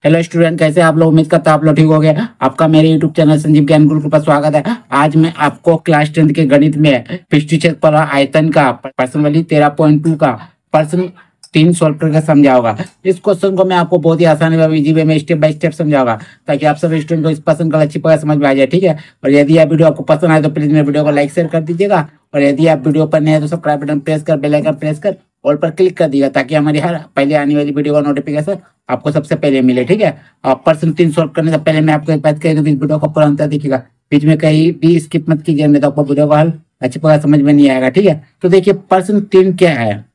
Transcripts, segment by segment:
Hello student, कैसे आप लोग? उम्मीद करता हूं आप लोग ठीक हो गए। आपका मेरे यूट्यूब चैनल संजीव ज्ञान गुरुकुल पर स्वागत है। आज मैं आपको क्लास 10 के गणित में पृष्ठीक्षेत्र पर आयतन का प्रश्न वाली 13.2 का प्रश्न 3 सॉल्व करके समझाऊंगा। इस क्वेश्चन को मैं आपको बहुत ही आसानी में इजी वे में स्टेप बाय स्टेप समझाऊंगा ताकि आप सब स्टूडेंट को इस प्रश्न का अच्छी तरह समझ में आ जाए। ठीक है, और यदि यह वीडियो आपको पसंद आए तो प्लीज मेरे वीडियो को लाइक शेयर कर दीजिएगा, और यदि आप वीडियो पर नए हैं तो सब्सक्राइब बटन प्रेस कर बेल आइकन प्रेस कर ऑल पर क्लिक कर दिएगा ताकि हमारी हर पहले आने वाली वीडियो का नोटिफिकेशन आपको सबसे पहले मिले। ठीक है, और प्रश्न 3 सॉल्व करने से पहले मैं आपको एक बात कह दूं कि इस वीडियो को पूरा अंत तक देखिएगा, बीच में कहीं भी स्किप मत कीजिए, नहीं तो आपको वीडियो का हल अच्छी तरह समझ में नहीं आएगा। ठीक है, तो देखिए प्रश्न 3 क्या है।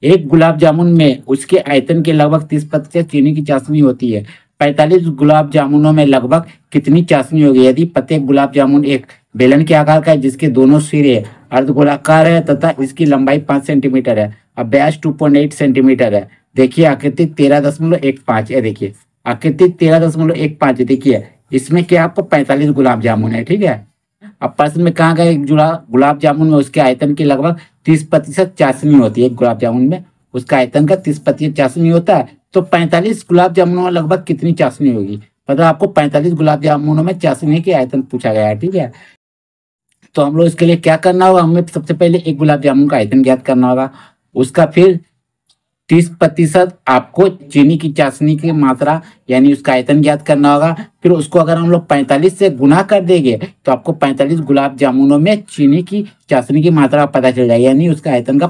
एक गुलाब जामुन में उसके आयतन के लगभग 30% चीनी की चाशनी होती है। 45 गुलाब जामुनों में लगभग कितनी चाशनी होगी यदि प्रत्येक गुलाब जामुन एक बेलन के आकार का है जिसके दोनों सिरे अर्धगोलाकार है तथा इसकी लंबाई 5 सेंटीमीटर है और व्यास 2.8 सेंटीमीटर है। देखिए आकृति 13.15 है। देखिए आकृति 13.15 है। देखिए इसमें क्या आपको 45 गुलाब जामुन है। ठीक है, अब प्रश्न में कहा गया एक जुड़ा गुलाब जामुन में उसके आयतन की लगभग 30% चाशनी होती है। एक गुलाब जामुन में उसका आयतन का 30% चाशनी होता है, तो 45 गुलाब जामुनों में लगभग कितनी चाशनी होगी? मतलब आपको 45 गुलाब जामुनों में चाशनी के आयतन पूछा गया है। ठीक है, तो हम लोग इसके लिए क्या करना होगा, हमें सबसे पहले एक गुलाब जामुन का आयतन ज्ञात करना होगा, उसका फिर 30% आपको चीनी की चाशनी की मात्रा यानी उसका आयतन ज्ञात करना होगा। फिर उसको अगर हम लोग 45 से गुना कर देंगे तो आपको 45 गुलाब जामुनों में चीनी की चाशनी की मात्रा पता चल जाएगी, यानी उसका आयतन का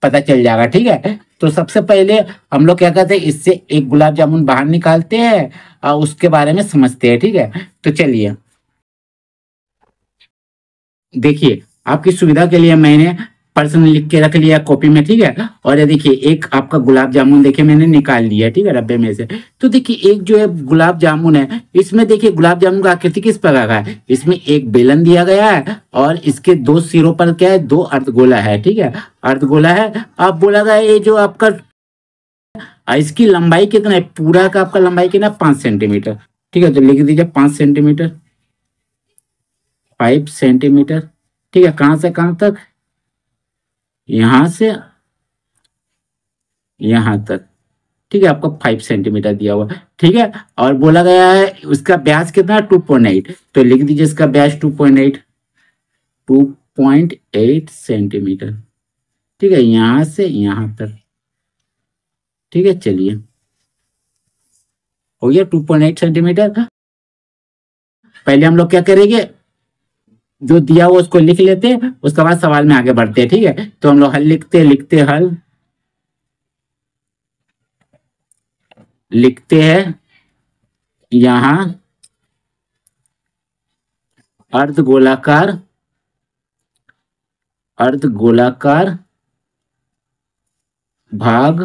पता चल जाएगा। ठीक है, तो सबसे पहले हम लोग क्या करते हैं, इससे एक गुलाब जामुन बाहर निकालते हैं और उसके बारे में समझते हैं। ठीक है, तो चलिए देखिए आपकी सुविधा के लिए मैंने प्रश्न लिख के रख लिया कॉपी में। ठीक है, और ये देखिए एक आपका गुलाब जामुन देखिए मैंने निकाल लिया। ठीक है, डब्बे में से। तो देखिए एक जो है गुलाब जामुन है, इसमें देखिए गुलाब जामुन का आकृति किस प्रकार का है। इसमें एक बेलन दिया गया है और इसके दो सिरों पर क्या है, 2 अर्धगोला है। ठीक है, अर्धगोला है। अब बोला गया ये जो आपका इसकी लंबाई कितना है, पूरा का आपका लंबाई कितना, 5 सेंटीमीटर। ठीक है, तो लिख दीजिए 5 सेंटीमीटर, 5 सेंटीमीटर। ठीक है, कहां से कहां तक, यहां से यहां तक। ठीक है, आपको 5 सेंटीमीटर दिया हुआ। ठीक है, और बोला गया है उसका व्यास कितना, 2.8। तो लिख दीजिए इसका व्यास 2.8 सेंटीमीटर। ठीक है, यहां से यहां तक। ठीक है, चलिए हो गया 2.8 सेंटीमीटर। पहले हम लोग क्या करेंगे, जो दिया हुआ उसको लिख लेते हैं, उसके बाद सवाल में आगे बढ़ते हैं। ठीक है, तो हम लोग हल लिखते हैं यहां अर्धगोलाकार भाग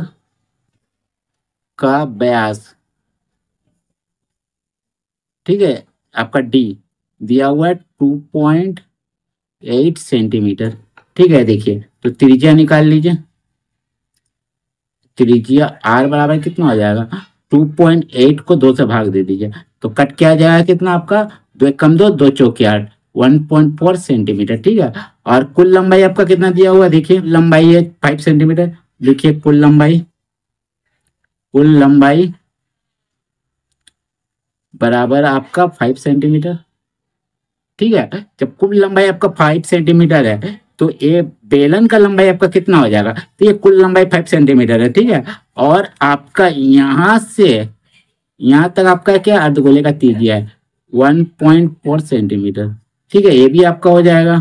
का व्यास। ठीक है, आपका डी दिया हुआ है 2.8 सेंटीमीटर। ठीक है, देखिए तो त्रिज्या निकाल लीजिए। त्रिज्या आर बराबर कितना हो जाएगा, 2.8 को 2 से भाग दे दीजिए तो कट क्या आ जाएगा, कितना आपका, 2 एक कम 2, 2 चौके 8, 1.4 सेंटीमीटर। ठीक है, और कुल लंबाई आपका कितना दिया हुआ, देखिए लंबाई है 5 सेंटीमीटर। देखिए कुल लंबाई बराबर आपका 5 सेंटीमीटर। ठीक है, जब कुल लंबाई आपका 5 सेंटीमीटर है तो ये बेलन का लंबाई आपका कितना हो जाएगा, तो ये कुल लंबाई 5 सेंटीमीटर है। ठीक है, और आपका यहां से यहां तक आपका क्या, अर्धगोले का त्रिज्या है 1.4 सेंटीमीटर। ठीक है, ये भी आपका हो जाएगा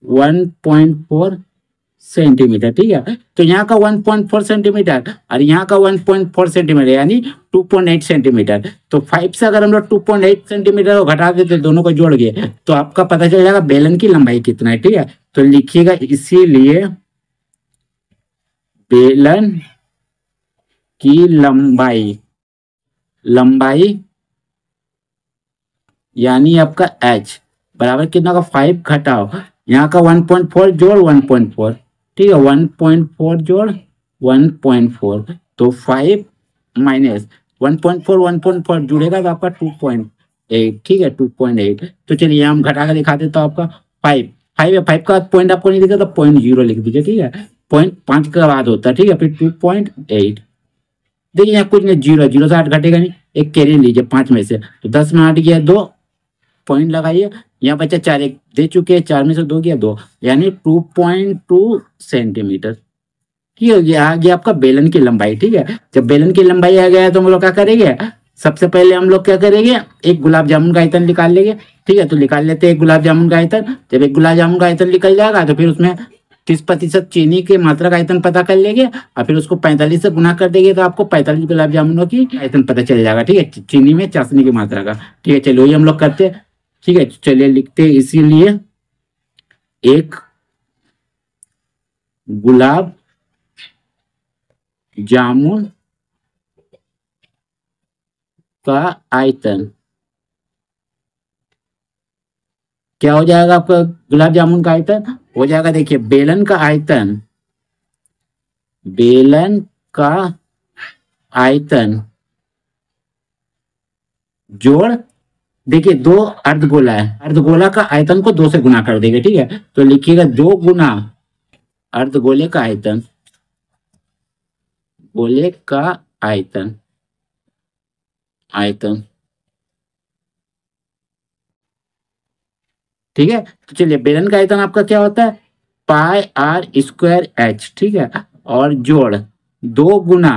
1.4 सेंटीमीटर। ठीक है, तो यहाँ का 1.4 सेंटीमीटर और यहाँ का 1.4 सेंटीमीटर यानी 2.8 सेंटीमीटर। तो 5 से अगर हम लोग 2.8 सेंटीमीटर को घटा देते, दोनों को जोड़ गए तो आपका पता चल जाएगा बेलन की लंबाई कितना है। ठीक है, तो लिखिएगा इसीलिए बेलन की लंबाई यानी आपका h बराबर कितना का, 5 घटाओ यहाँ का 1.4 जोड़ 1.4। ठीक है, 1.4 जोड़ 1.4 तो 5 माइनस 1.4 जुड़ेगा तो आपका 2.8। ठीक है, 2.8। तो चलिए हम घटा कर दिखा देता हूँ। आपका 5 है, 5 का पॉइंट आपको नहीं दिखा तो 0.0 लिख दीजिए। ठीक है, 0.5 का बाद होता है। ठीक है, फिर 2.8 देखिए यहाँ कुछ नहीं, जीरो, जीरो से 8 घटेगा नहीं, एक कैरी लीजिए 5 में से, तो 10 में 8 गया 2, पॉइंट लगाइए। यहाँ बच्चा 4 एक दे चुके हैं, 4 में से 2 गया 2, यानी 2.2 सेंटीमीटर। ठीक है, ये आ गया आपका बेलन की लंबाई। ठीक है, जब बेलन की लंबाई आ गया है तो हम लोग क्या करेंगे, सबसे पहले हम लोग क्या करेंगे, एक गुलाब जामुन का आयतन निकाल लेंगे। ठीक है, तो निकाल लेते हैं एक गुलाब जामुन का आयतन। जब एक गुलाब जामुन का आयतन निकल जाएगा तो फिर उसमें 30% चीनी की मात्रा का आयतन पता कर लेंगे और फिर उसको 45 से गुना कर देंगे तो आपको 45 गुलाब जामुनों की आयतन पता चल जाएगा। ठीक है, चीनी में चाशनी की मात्रा का। ठीक है, चलिए वही हम लोग करते हैं। ठीक है, चलिए लिखते हैं, इसीलिए एक गुलाब जामुन का आयतन क्या हो जाएगा आपका, गुलाब जामुन का आयतन हो जाएगा, देखिए बेलन का आयतन, बेलन का आयतन जोड़, देखिए 2 अर्धगोला है, अर्धगोला का आयतन को 2 से गुना कर देंगे। ठीक है, तो लिखिएगा 2 गुना अर्धगोले का आयतन, गोले का आयतन, आयतन। ठीक है, तो चलिए बेलन का आयतन आपका क्या होता है, पाई आर स्क्वायर एच। ठीक है, और जोड़ 2 गुना,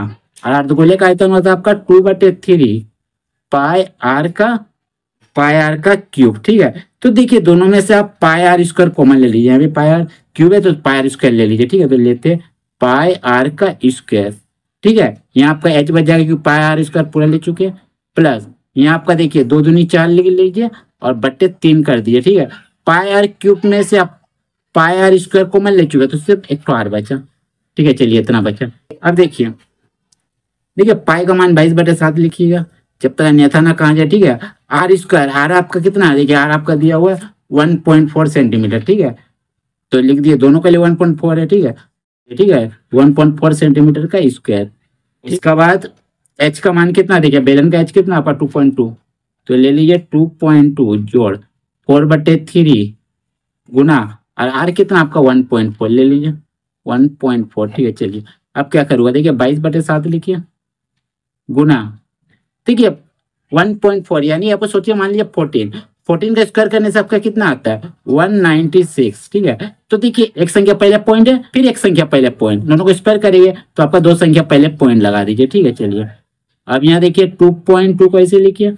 और अर्धगोले का आयतन होता है आपका 2/3 पाई आर का क्यूब। ठीक है, तो देखिए दोनों में से आप पाई आर स्क्वायर कॉमन ले लीजिए, यहाँ पे पाई आर क्यूब है तो पाई आर स्क्वायर ले लीजिए। ठीक है, तो लेते पाई आर का स्क्वायर। ठीक है, यहाँ आपका एच बच जाएगा क्योंकि पाई आर स्क्वायर पूरा ले चुके हैं, प्लस यहाँ आपका देखिए 2 दूनी 4 लिख लीजिए और बट्टे 3 कर दिए। ठीक है, पाई आर क्यूब में से आप पाई आर स्क्वायर कॉमन ले चुके तो सिर्फ एक तो आर बचा। ठीक है, चलिए इतना बचा। अब देखिए, देखिए पाई का मान 22/7 लिखिएगा, जब तक अन्यथा ना कहा जाए। ठीक है, आर स्क्वायर, आर आपका कितना है, देखिए आर आपका दिया हुआ है 1.4 सेंटीमीटर। ठीक है, तो लिख दिए दोनों के लिए 1.4 है। ठीक है, ठीक है, 1.4 सेंटीमीटर का स्क्वायर। इसका बाद एच का मान कितना, देखिए बेलन का एच कितना आपका 2.2, तो ले लीजिए 2.2 जोड़ 4/3 गुना, और आर कितना आपका 1.4 ले लीजिए 1.4। ठीक है, चलिए अब क्या करूँगा, देखिए 22/7 लिखिए गुना, देखिए 1.4 यानी आपको सोचिए, मान लीजिए 14 का स्क्वायर करने से आपका कितना आता है 196। ठीक है, तो देखिए एक संख्या पहले पॉइंट है, फिर एक संख्या पहले पॉइंट, दोनों को स्क्वायर करिए तो आपका 2 संख्या पहले पॉइंट लगा दीजिए। ठीक है, चलिए अब यहाँ देखिए 2.2 को ऐसे लिखिए,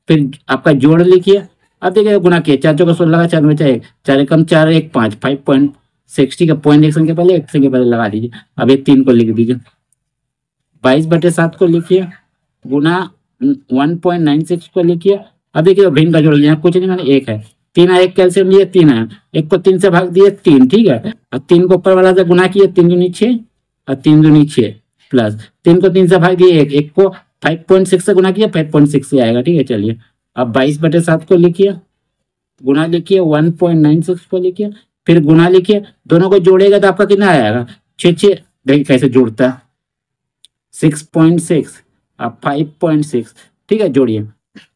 फिर आपका जोड़ लिखिए। अब देखिए गुना किए, 4 चौका 16 लगा, 4 में 4 4 कम 4 1 5 5.6। ठीक है, पॉइंट एक संख्या पहले, एक संख्या पहले लगा दीजिए। अब ये 3 को लिख दीजिए, 22/7 को लिखिए गुना 1.96 को लिखिए। अब देखिए भिन्न का जोड़ लिया, कुछ नहीं मैंने, एक है, 3 है, एक कैल्शियम लिए 3 है, एक को 3 से भाग दिए 3। ठीक है, और 3 को ऊपर वाला से गुना किए, 3 दूनी 6 और 3 दूनी 6, प्लस 3 को 3 से भाग दिए एक को 5.6 से गुना किया, 5.6 से आएगा। ठीक है, चलिए अब 22/7 को लिखिए, गुना लिखिए 1.96 को लिखिए, फिर गुना लिखिए, दोनों को जोड़ेगा तो आपका कितना आएगा 6 देखिए कैसे जोड़ता है 6.6 और 5.6। ठीक है, जोड़िए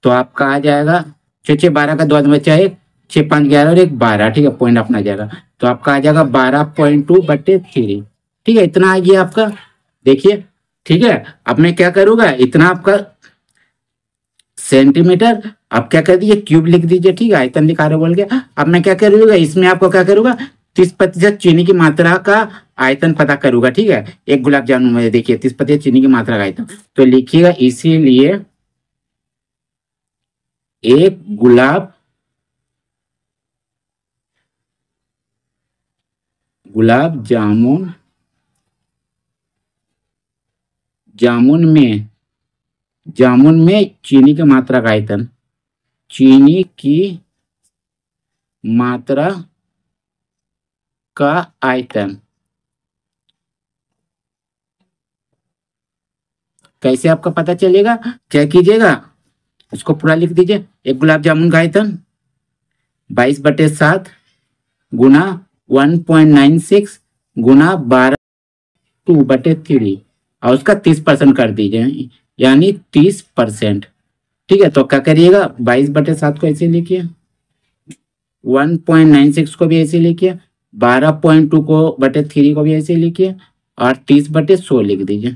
तो आपका आ जाएगा 6 12 का 2 बचा एक, 6 5 11 और एक 12। ठीक है, पॉइंट अपना जाएगा, तो आपका आ जाएगा 12.2/3। ठीक है, इतना आ गया आपका, देखिए। ठीक है, अब मैं क्या करूंगा, इतना आपका सेंटीमीटर, आप क्या कर दीजिए क्यूब लिख दीजिए। ठीक है, आयतन दिखा रहे बोल के, अब मैं क्या करूंगा, इसमें आपको क्या करूंगा 30% चीनी की मात्रा का आयतन पता करूंगा। ठीक है, एक गुलाब जामुन में देखिए 30% चीनी की मात्रा का आयतन, तो लिखिएगा इसीलिए एक गुलाब जामुन में चीनी की मात्रा का आयतन, चीनी की मात्रा का आयतन कैसे आपका पता चलेगा, क्या कीजिएगा, इसको पूरा लिख दीजिए। एक गुलाब जामुन का आयतन 22/7 गुना 1.96 गुना 2/3 और उसका 30% कर दीजिए, यानी 30%। ठीक है, तो क्या करिएगा 22/7 को ऐसे लिखिए, 1.96 को भी ऐसे लिखिए, 12.2 को/3 को भी ऐसे लिखिए और 30/100 लिख दीजिए।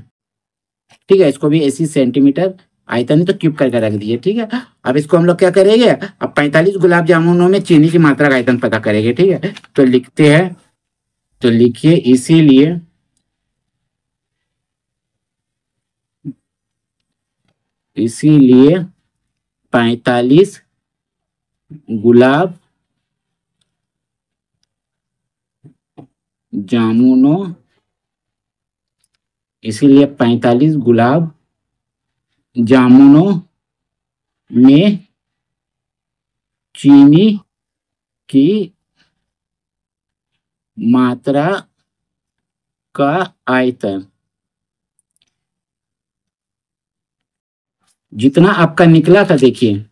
ठीक है, इसको भी 80 सेंटीमीटर आयतन है तो क्यूब करके रख दिए। ठीक है, अब इसको हम लोग क्या करेंगे, अब 45 गुलाब जामुनों में चीनी की मात्रा का आयतन पता करेंगे। ठीक है, तो लिखते हैं, तो लिखिए इसीलिए 45 गुलाब जामुनों, इसीलिए 45 गुलाब जामुनों में चीनी की मात्रा का आयतन जितना आपका निकला था, देखिए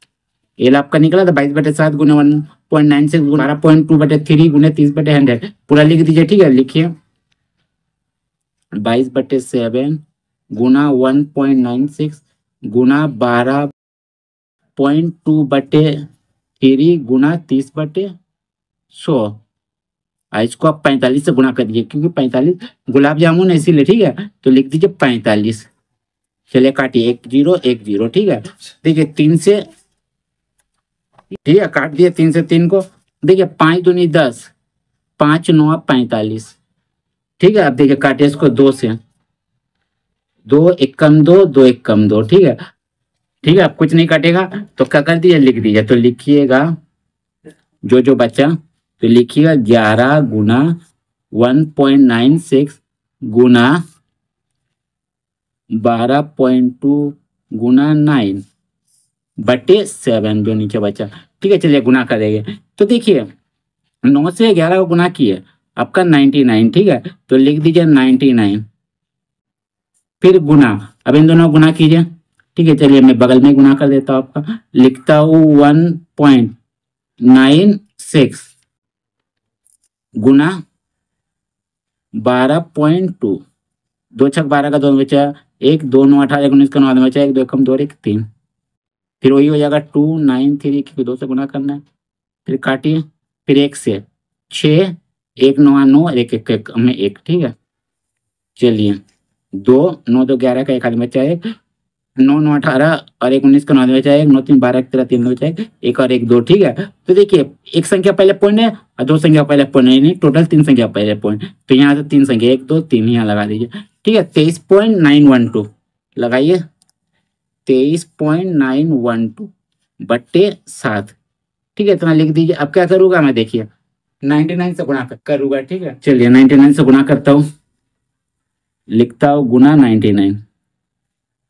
एल आपका निकला था 22/7 गुना 1.96 गुना 12/2/3 गुना 30/100, पूरा लिख दीजिए। ठीक है, लिखिए 22/7 गुना 1.96 गुना 12.2/3 गुना 30/100। इसको आप 45 से गुणा कर दीजिए, क्योंकि 45 गुलाब जामुन है इसीलिए। ठीक है, तो लिख दीजिए 45। चलिए काटिए, 1 0 1 0। ठीक है, देखिए 3 से, ठीक है, काट दिए 3 से 3 को। देखिए 5 दूनी 10, 5 9 45। ठीक है, अब देखिए काटिए इसको 2 से, 2 1 कम 2, 2 1 कम 2। ठीक है, ठीक है, अब कुछ नहीं काटेगा तो क्या कर दीजिए, लिख दीजिए। तो लिखिएगा जो जो बचा, तो लिखिएगा 11 गुना 1.96 गुना 12.2 गुना 9/7 जो नीचे बचा। ठीक है, चलिए गुना करेंगे। तो देखिए 9 से 11 को गुना किए आपका 99। ठीक है, तो लिख दीजिए 99, फिर गुना, अब इन दोनों को गुना कीजिए। ठीक है, चलिए मैं बगल में गुना कर देता हूँ आपका, लिखता हूँ 1.96 गुना 12.2, 2 छक 12 का 2 बचा 1, 2 9 18 19 का 9 बचा 1, 2 कम 2 1 3, फिर वही हो जाएगा 2 9 3, क्योंकि 2 से गुना करना है। फिर काटिए, फिर 1 से 6, 1 9 9 1 1 1 में 1। ठीक है, चलिए 2 9 2 11 का 1 हाथ में बचा 1, 9 9 18 और 1 19 का 9 बचा 1, 9 3 12 13 3 बचा 1 और 1 2। ठीक है, तो देखिए एक संख्या पहले पॉइंट है और 2 संख्या पहले पॉइंट है, नहीं टोटल 3 संख्या पहले पॉइंट। तो यहाँ से 3 संख्या 1 2 3 यहाँ लगा दीजिए। ठीक है, 23.912 लगाइए, 23.912/7। ठीक है, इतना लिख दीजिए। अब क्या करूँगा मैं, देखिए 99 से गुणा करूँगा। ठीक है, चलिए 99 से गुणा करता हूँ, लिखता हूँ गुना 99।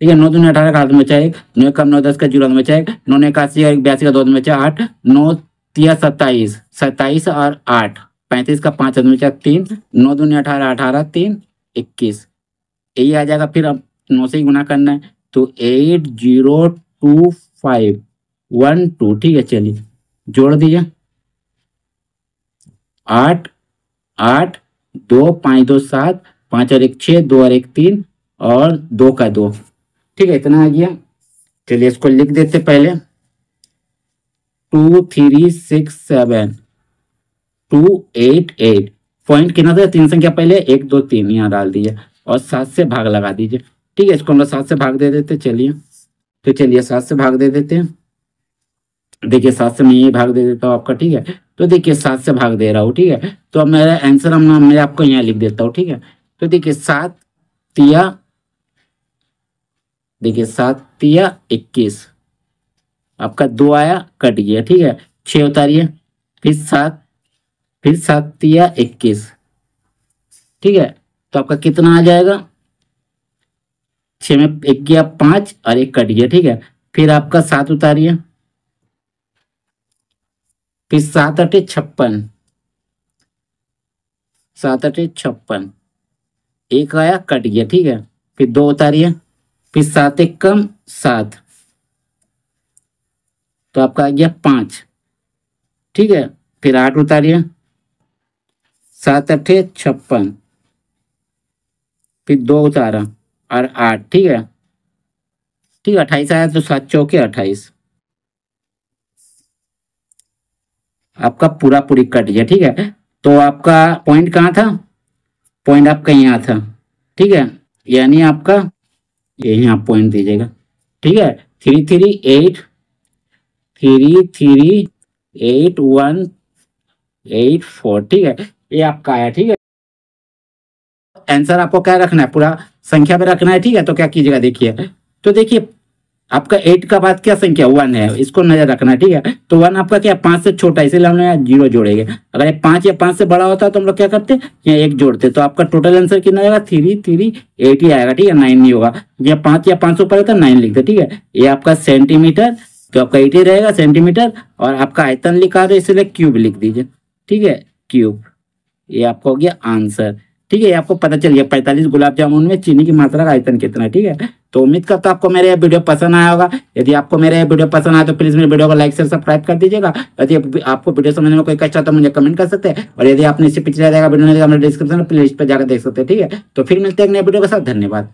ठीक है, 9 दूनी 18 का हाथ में बचा 1, 9 कम 9 10 का 0 में बचा 1, 9 ने 81 और 82 का 2 में बचा 8, 9 3 27, 27 और 8 35 का 5 में बचा 3, 9 दूनी 18 18 3 21, यही आ जाएगा। फिर अब 9 से ही गुना करना है, तो 802512। ठीक है, चलिए जोड़ दीजिए 8 8 2 5 2 7 5 और 1 6 2 और 1 3 और 2 का 2। ठीक है, इतना आ गया। चलिए इसको लिख देते पहले, 2 3 6 7 2 8 8। पॉइंट कितना था, 3 संख्या पहले 1 2 3 यहाँ डाल दीजिए और 7 से भाग लगा दीजिए। ठीक है, इसको हम लोग 7 से भाग दे देते। चलिए, तो चलिए 7 से भाग दे देते हैं। देखिए 7 से मैं ये भाग दे देता हूँ आपका। ठीक है, तो देखिए 7 से भाग दे रहा हूँ। ठीक है, तो अब मेरा आंसर मैं आपको यहाँ लिख देता हूँ। ठीक है, तो देखिए 7 तिया, देखिए 7 तिया 21, आपका 2 आया कट गया। ठीक है, 6 उतारिए, फिर 7 तिया 21। ठीक है, तो आपका कितना आ जाएगा, 6 में 1 गया 5 और 1 कट गया। ठीक है, फिर आपका 7 उतारिए, फिर 7 8 56, 7 8 56, 1 आया कट गया। ठीक है, फिर 2 उतारिए, फिर 7 1 कम 7, तो आपका आ गया 5। ठीक है, फिर 8 उतारिए, 7 8 56, फिर 2 उतारा और 8। ठीक है, ठीक है 28 आया, तो 7 चौके 28, आपका पूरा पूरी कट गया। ठीक है, तो आपका पॉइंट कहाँ था, पॉइंट आपका यहाँ था। ठीक है, यानी आपका यही आप पॉइंट दीजिएगा, ठीक है। 338 ठीक है, ये आपका आया, ठीक है। आंसर आपको क्या रखना है, पूरा संख्या में रखना है, ठीक है। तो क्या कीजिएगा, देखिए, तो देखिए आपका 8 का बाद क्या संख्या 1 है, इसको नजर रखना है, ठीक है। तो 1 आपका क्या 5 से छोटा है, इसीलिए हमने यहाँ 0 जोड़ेंगे। अगर ये 5 या 5 से बड़ा होता तो हम लोग क्या करते, यहाँ 1 जोड़ते। तो आपका टोटल आंसर कितना आएगा, 338 ही आएगा, ठीक है, 9 नहीं होगा। या 5 या 5 से ऊपर होता 9 लिखते, ठीक है। ये आपका सेंटीमीटर, तो आपका 80 रहेगा सेंटीमीटर, और आपका आयतन लिखा है इसलिए क्यूब लिख दीजिए, ठीक है, क्यूब। ये आपका हो गया आंसर, ठीक है। ये आपको पता चल गया 45 गुलाब जामुन में चीनी की मात्रा का आयतन कितना है, ठीक है। तो उम्मीद करता हूं आपको मेरा ये वीडियो पसंद आया होगा। यदि आपको मेरा ये वीडियो पसंद आया तो प्लीज मेरे वीडियो को लाइक शेयर सब्सक्राइब कर दीजिएगा। यदि आपको वीडियो समझने में कोई कष्ट आता तो मुझे कमेंट कर सकते हैं, और यदि आपने इससे पिछले वीडियो में डिस्क्रिप्शन में प्लेलिस्ट पर जाकर देख सकते हैं, ठीक है। तो फिर मिलते हैं एक नए वीडियो के साथ, धन्यवाद।